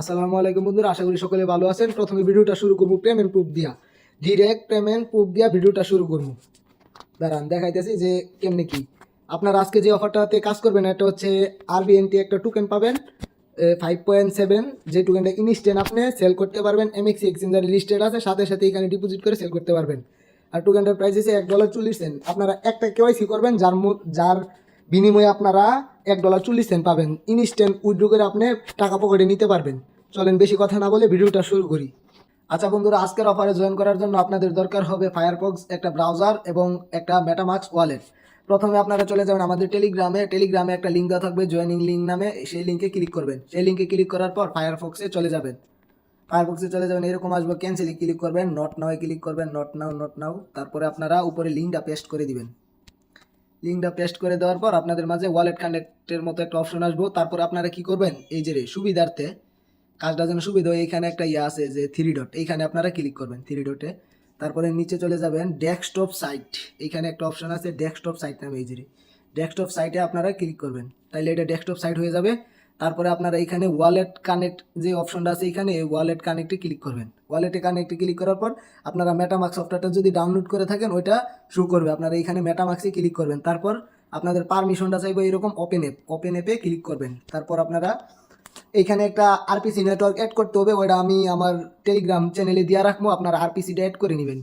আসসালামু আলাইকুম বন্ধুরা, আশা করি সকলে ভালো আছেন। প্রথমে ভিডিওটা শুরু করব পেমেন্ট প্রুফ দিয়া। ডিরেক্ট পেমেন্ট প্রুফ দিয়া ভিডিওটা শুরু করব। দাঁড়ান দেখাইতেছি যে কেমনে কি। আপনার আজকে যে অফারটাতে কাজ করবেন এটা হচ্ছে আরবিএনটি একটা টোকেন পাবেন 5.7, যে টোকেনটা ইনস্ট্যান্ট আপনি সেল করতে পারবেন। এমএক্সি এক্সচেঞ্জারে লিস্টেড আছে, সাথে সাথে এখানে ডিপোজিট করে সেল করতে পারবেন। আর টোকেনটার প্রাইস হচ্ছে $1.40। আপনারা একটা কেওয়াইসি করবেন যার বিনিময়ে আপনারা $1.40 পাবেন। ইনস্ট্যান্ট উইথড্র করে আপনি টাকা পকেটে নিতে পারবেন। চলেন বেশি কথা না বলে ভিডিওটা শুরু করি। আচ্ছা বন্ধুরা, আজকের অফারে জয়েন করার জন্য আপনাদের দরকার হবে ফায়ারফক্স, একটা ব্রাউজার এবং একটা মেটামাস্ক ওয়ালেট। প্রথমে আপনারা চলে যাবেন আমাদের টেলিগ্রামে একটা লিঙ্ক দেওয়া থাকবে জয়েনিং লিঙ্ক নামে, সেই লিঙ্কে ক্লিক করবেন। সেই লিঙ্কে ক্লিক করার পর ফায়ারফক্সে চলে যাবেন। এরকম আসবে, ক্যান্সেলে ক্লিক করবেন, নট নাও ক্লিক করবেন, নট নাও। তারপরে আপনারা উপরে লিঙ্কটা পেস্ট করে দিবেন। লিঙ্কটা পেস্ট করে দেওয়ার পর আপনাদের মাঝে ওয়ালেট কানেক্টের মতো একটা অপশন আসবো। তারপর আপনারা কি করবেন, এই যে সুবিধার্থে কাজটা যেন সুবিধা হয়, এইখানে একটা আছে যে 3 ডট, এইখানে আপনারা ক্লিক করবেন 3 ডটে। তারপরে নিচে চলে যাবেন ডেস্কটপ সাইট, এইখানে একটা অপশন আছে ডেস্কটপ সাইট নামে, এই যে ডেস্কটপ সাইটে আপনারা ক্লিক করবেন, তাইলে এটা ডেস্কটপ সাইট হয়ে যাবে। তারপরে আপনারা এইখানে ওয়ালেট কানেক্ট যে অপশনটা আছে, এইখানে ওয়ালেট কানেক্টে ক্লিক করবেন। ওয়ালেটে কানেক্টে ক্লিক করার পর আপনারা মেটামাস্ক সফটওয়্যারটা যদি ডাউনলোড করে থাকেন ওইটা শো করবে। আপনারা এইখানে মেটামাস্কে ক্লিক করবেন। তারপর আপনাদের পারমিশনটা চাইবে এরকম ওপেন অ্যাপে ক্লিক করবেন। তারপর আপনারা এইখানে একটা আরপিসি নেটওয়ার্ক অ্যাড করতে হবে, ওইটা আমি আমার টেলিগ্রাম চ্যানেলে দিয়ে রাখবো, আপনারা আরপিসিটা অ্যাড করে নেবেন।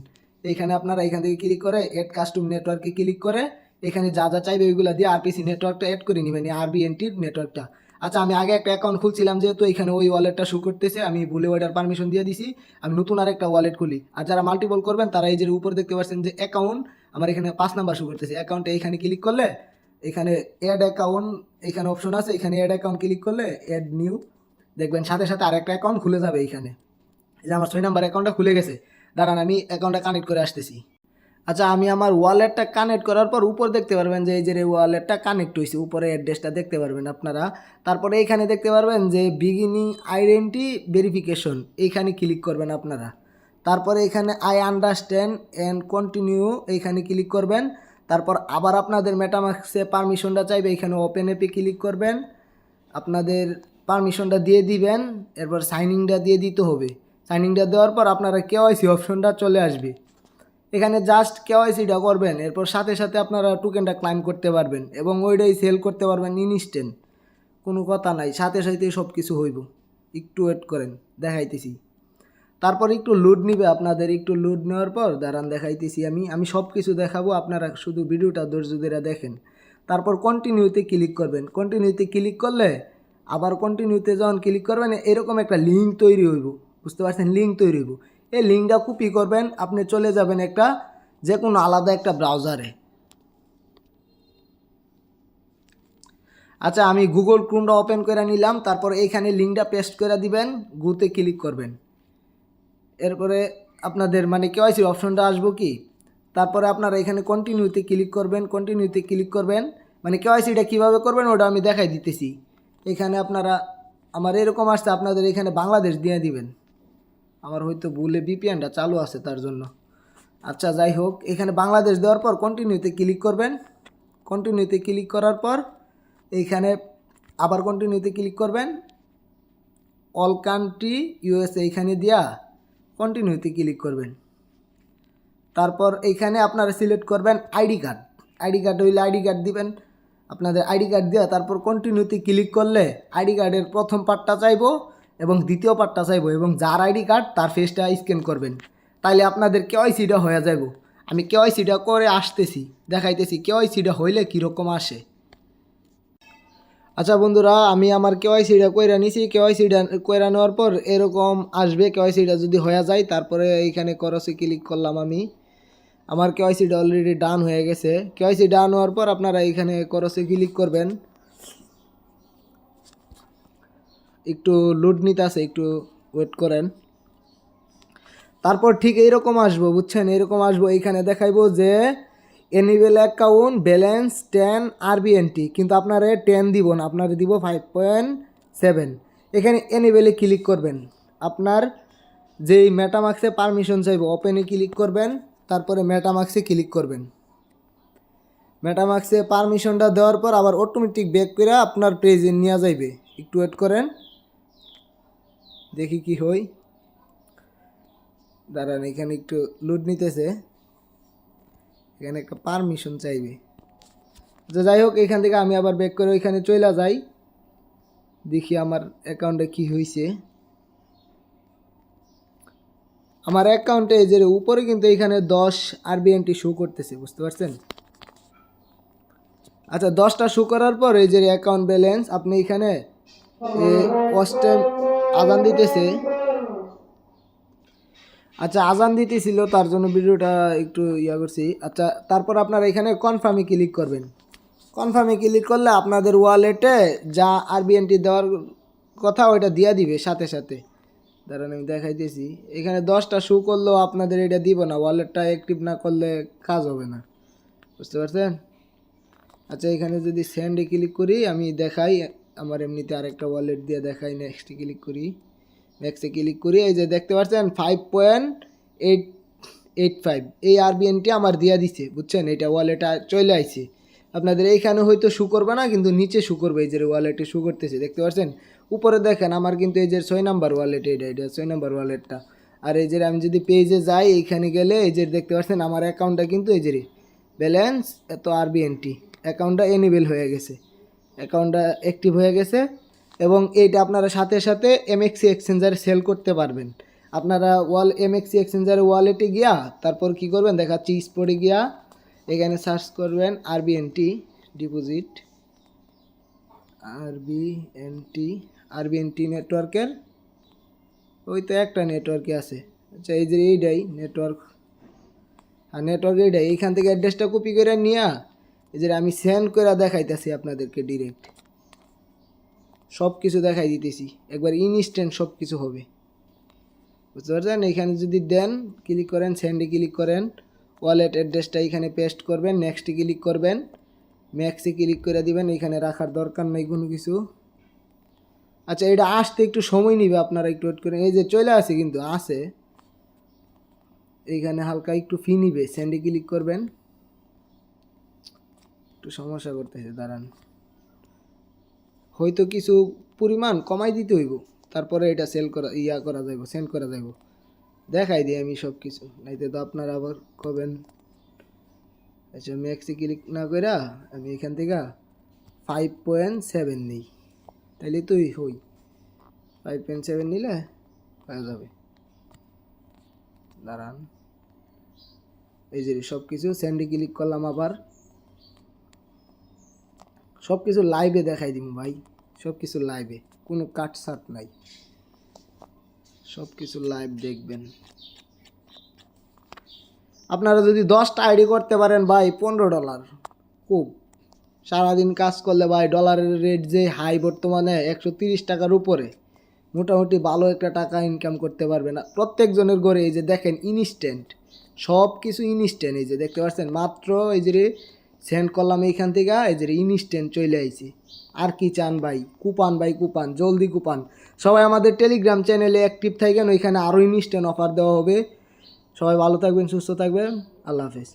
এইখানে আপনারা এখান থেকে ক্লিক করে অ্যাড কাস্টম নেটওয়ার্কে ক্লিক করে এখানে যা যা চাইবে ওইগুলো দিয়ে আরপিসি নেটওয়ার্কটা অ্যাড করে নেবেন, এই আরবিএনটির নেটওয়ার্কটা। আচ্ছা, আমি আগে একটা অ্যাকাউন্ট খুলছিলাম, যেহেতু এখানে ওই ওয়ালেটটা শো করতেছে, আমি ভুলে ওইটার পারমিশন দিয়ে দিছি। আমি নতুন আরেকটা ওয়ালেট খুলি। আর যারা মাল্টিপল করবেন তারা এই যে উপর দেখতে পাচ্ছেন যে অ্যাকাউন্ট, আমার এখানে 5 নাম্বার শো করতেছে। অ্যাকাউন্টে এখানে ক্লিক করলে এখানে অ্যাড অ্যাকাউন্ট এখানে অপশন আছে, এখানে অ্যাড অ্যাকাউন্ট ক্লিক করলে অ্যাড নিউ দেখবেন সাথে সাথে আরেকটা অ্যাকাউন্ট খুলে যাবে। এইখানে এই যে আমার 6 নাম্বার অ্যাকাউন্টটা খুলে গেছে। দাঁড়ান আমি অ্যাকাউন্টটা কানেক্ট করে আসতেছি। আচ্ছা, আমি আমার ওয়ালেটটা কানেক্ট করার পর উপর দেখতে পারবেন যে এই যে ওয়ালেটটা কানেক্ট হয়েছে, উপরে অ্যাড্রেসটা দেখতে পারবেন আপনারা। তারপরে এইখানে দেখতে পারবেন যে বিগিনিং আইডেন্টি ভেরিফিকেশন, এইখানে ক্লিক করবেন আপনারা। তারপরে এখানে আই আন্ডারস্ট্যান্ড অ্যান্ড কন্টিনিউ, এইখানে ক্লিক করবেন। তারপর আবার আপনাদের মেটামাস্কে পারমিশনটা চাইবে, এখানে ওপেন অ্যাপে ক্লিক করবেন, আপনাদের পারমিশনটা দিয়ে দিবেন, এরপর সাইনিংটা দিয়ে দিতে হবে। সাইনিংটা দেওয়ার পর আপনারা কেওয়াইসি অপশনটা চলে আসবে, এখানে জাস্ট কেওয়াইসিটা করবেন। এরপর সাথে সাথে আপনারা টোকেনটা ক্লাইম করতে পারবেন এবং ওইটাই সেল করতে পারবেন ইনস্ট্যান্ট, কোনো কথা নাই, সাথে সাথে সব কিছু হইব। একটু ওয়েট করেন, দেখাইতেছি। তারপর একটু লোড নিবে আপনাদের, একটু লোড নেওয়ার পর দাঁড়ান দেখাইতেছি। আমি সব কিছু দেখাবো, আপনারা শুধু ভিডিওটা ধৈর্য ধরে দেখেন। তারপর কন্টিনিউতে ক্লিক করবেন। কন্টিনিউতে ক্লিক করলে আবার কন্টিনিউতে যখন ক্লিক করবেন এরকম একটা লিঙ্ক তৈরি হইব, বুঝতে পারছেন, লিঙ্ক তৈরি হইব। এই লিঙ্কটা কপি করবেন, আপনি চলে যাবেন একটা যে কোনো আলাদা একটা ব্রাউজারে। আচ্ছা, আমি গুগল ক্রোমটা ওপেন করে নিলাম। তারপর এইখানে লিঙ্কটা পেস্ট করে দিবেন, গুতে ক্লিক করবেন। এরপরে আপনাদের মানে কেওয়াইসি অপশনটা আসবো কি, তারপরে আপনারা এখানে কন্টিনিউতে ক্লিক করবেন। কন্টিনিউতে ক্লিক করবেন মানে কেওয়াইসিটা কীভাবে করবেন ওটা আমি দেখাই দিতেছি। এখানে আপনারা আমার এরকম আসছে, আপনাদের এখানে বাংলাদেশ দিয়ে দিবেন। আমার হয়তো ভুলে বিপিএনটা চালু আছে তার জন্য। আচ্ছা যাই হোক, এখানে বাংলাদেশ দেওয়ার পর কন্টিনিউতে ক্লিক করবেন। কন্টিনিউতে ক্লিক করার পর এইখানে আবার কন্টিনিউতে ক্লিক করবেন, অল কান্ট্রি ইউএসএ এইখানে দিয়া কন্টিনিউতে ক্লিক করবেন। তারপর এইখানে আপনারা সিলেক্ট করবেন আইডি কার্ড। আইডি কার্ড হইলে আইডি কার্ড দিবেন, আপনাদের আইডি কার্ড দেওয়া। তারপর কন্টিনিউতে ক্লিক করলে আইডি কার্ডের প্রথম পার্টটা চাইবো এবং দ্বিতীয় পার্টটা চাইবো, এবং যার আইডি কার্ড তার ফেসটা স্ক্যান করবেন, তাইলে আপনাদের কেওয়াইসিটা হয়ে যাইব। আমি কেওয়াইসিটা করে আসতেছি, দেখাইতেছি কেওয়াইসিটা হইলে কীরকম আসে। আচ্ছা বন্ধুরা, আমি আমার কেওয়াইসিটা কইরা নিছি। কেওয়াইসিটা কইরা নেওয়ার পর এরকম আসবে। কেওয়াইসিটা যদি হয়ে যায় তারপরে এইখানে করসে ক্লিক করলাম আমি। আমার কেওয়াইসিটা অলরেডি ডান হয়ে গেছে। কেওয়াইসি ডান হওয়ার পর আপনারা এইখানে করসে ক্লিক করবেন। একটু লোড নিতে আছে, একটু ওয়েট করেন। তারপর ঠিক এইরকম আসবো, বুঝছেন, এরকম আসবো। এইখানে দেখাইবো যে এনেবল অ্যাকাউন্ট ব্যালেন্স 10 আরবিএনটি, কিন্তু আপনারা 10 দিব না, আপনারা দিব 5.7। এখানে এনেবেলে ক্লিক করবেন। আপনার যেই মেটামাক্সে পারমিশন চাইবো ওপেনে ক্লিক করবেন, তারপরে মেটামাক্সে ক্লিক করবেন। মেটামাক্সে পারমিশনটা দেওয়ার পর আবার অটোমেটিক ব্যাক করে আপনার পেজে নিয়ে যাইবে। একটু ওয়েট করেন। দেখি কি হই। দাঁড়ান, এখানে একটু লোড নিতেছে, এখানে একটা পারমিশন চাইবে। তো যাই হোক, এখান থেকে আমি আবার ব্যাক করে ওইখানে চলে যাই, দেখি আমার অ্যাকাউন্টে কি হয়েছে। আমার অ্যাকাউন্টে যে উপরে কিন্তু এখানে 10 আরবিএনটি শো করতেছে, বুঝতে পারছেন? আচ্ছা, 10টা শো করার পর এই যে অ্যাকাউন্ট ব্যালেন্স, আপনি এখানে অস্টেম আজান দিতেছে। আচ্ছা, আজান দিতেছিল তার জন্য ভিডিওটা একটু করছি। আচ্ছা, তারপর আপনারা এখানে কনফার্মে ক্লিক করবেন। কনফার্মে ক্লিক করলে আপনাদের ওয়ালেটে যা আরবিএনটি দেওয়ার কথা ওইটা দিয়ে দিবে সাথে সাথে। দাঁড়ান আমি দেখাইতেছি। এখানে 10টা শো করলেও আপনাদের এটা দিব না, ওয়ালেটটা অ্যাক্টিভ না করলে কাজ হবে না, বুঝতে পারছেন? আচ্ছা, এখানে যদি সেন্ডে ক্লিক করি আমি দেখাই, আমার এমনিতে আরেকটা ওয়ালেট দিয়ে দেখাই। নেক্সটে ক্লিক করি, নেক্সটে ক্লিক করি, এই যে দেখতে পাচ্ছেন 5.885 এই আরবিএনটি আমার দিয়া দিছে, বুঝছেন? এটা ওয়ালেটটা চলে আইছে। আপনাদের এইখানে হয়তো শু করবে না, কিন্তু নিচে শু করবে। এই যে ওয়ালেটে শু করতেছে, দেখতে পাচ্ছেন? উপরে দেখেন আমার কিন্তু এই যে 6 নাম্বার ওয়ালেট, এটা 6 নাম্বার ওয়ালেটটা। আর এই যে আমি যদি পেজে যাই, এইখানে গেলে এই যে দেখতে পাচ্ছেন আমার অ্যাকাউন্টটা কিন্তু এই যে ব্যালেন্স এত আরবিএনটি, অ্যাকাউন্টটা এনেবল হয়ে গেছে, অ্যাকাউন্টটা অ্যাক্টিভ হয়ে গেছে। এবং এইটা আপনারা সাথে সাথে এমএক্সি এক্সচেঞ্জারে সেল করতে পারবেন। আপনারা এমএক্সি এক্সচেঞ্জারের ওয়ালেটে গিয়া তারপর কি করবেন দেখাচ্ছি, স্পটে গিয়া এখানে সার্চ করবেন আরবিএনটি ডিপোজিট, আরবিএনটি নেটওয়ার্কের ওই তো একটা নেটওয়ার্কে আছে। আচ্ছা, এই যে এইটাই নেটওয়ার্ক, আর নেটওয়ার্ক এইটাই। এইখান থেকে অ্যাড্রেসটা কপি করে নিয়ে এই যে আমি সেন্ড করে দেখাইতেছি আপনাদেরকে, ডিরেক্ট সব কিছু দেখাই দিতেছি, একবার ইনস্ট্যান্ট সব কিছু হবে, বুঝতে পারছেন? এখানে যদি দেন, ক্লিক করেন, সেন্ডে ক্লিক করেন, ওয়ালেট অ্যাড্রেসটা এখানে পেস্ট করবেন, নেক্সটে ক্লিক করবেন, ম্যাক্সে ক্লিক করে দিবেন। এখানে রাখার দরকার নেই কোনো কিছু। আচ্ছা, এটা আসতে একটু সময় নিবে, আপনারা একটু ওয়েট করেন। এই যে চলে আসে, কিন্তু আসে, এইখানে হালকা একটু ফি নিবে। সেন্ডে ক্লিক করবেন, একটু সমস্যা করতেছে, দাঁড়ান, হয়তো কিছু পরিমাণ কমাই দিতে হইব, তারপরে এটা সেল করা করা যাইব, সেন্ড করা যাইব। দেখাই দিই আমি সব কিছু, নাইতে তো আপনারা আবার কবেন। আচ্ছা, ম্যাক্সে ক্লিক না করে আমি এখান থেকে 5.7 নিই, তাইলে তুই হই 5.7 নিলে হয়ে যাবে। দাঁড়ান, এই যে সব কিছু সেন্ডে ক্লিক করলাম, আবার সব কিছু লাইভে দেখাই দিব ভাই, সব কিছু লাইভে, কোনো কাটসাট নাই, সব কিছু লাইভ দেখবেন। আপনারা যদি 10টা আইডি করতে পারেন ভাই, $15 খুব। সারাদিন কাজ করলে ভাই, ডলারের রেট যে হাই বর্তমানে 130 টাকার উপরে, মোটামুটি ভালো একটা টাকা ইনকাম করতে পারবে না প্রত্যেকজনের ঘরে। এই যে দেখেন ইনস্ট্যান্ট, সব কিছু ইনস্ট্যান্ট, এই যে দেখতে পাচ্ছেন মাত্র এই যে সেন্ড করলাম এইখান থেকে, এই যে ইনস্ট্যান্ট চলে আইছে। আর কি চান ভাই? কুপান ভাই, কুপান, জলদি কুপান। সবাই আমাদের টেলিগ্রাম চ্যানেলে অ্যাক্টিভ থাকেন, ওইখানে আরও ইনস্ট্যান্ট অফার দেওয়া হবে। সবাই ভালো থাকবেন, সুস্থ থাকবেন, আল্লাহ হাফেজ।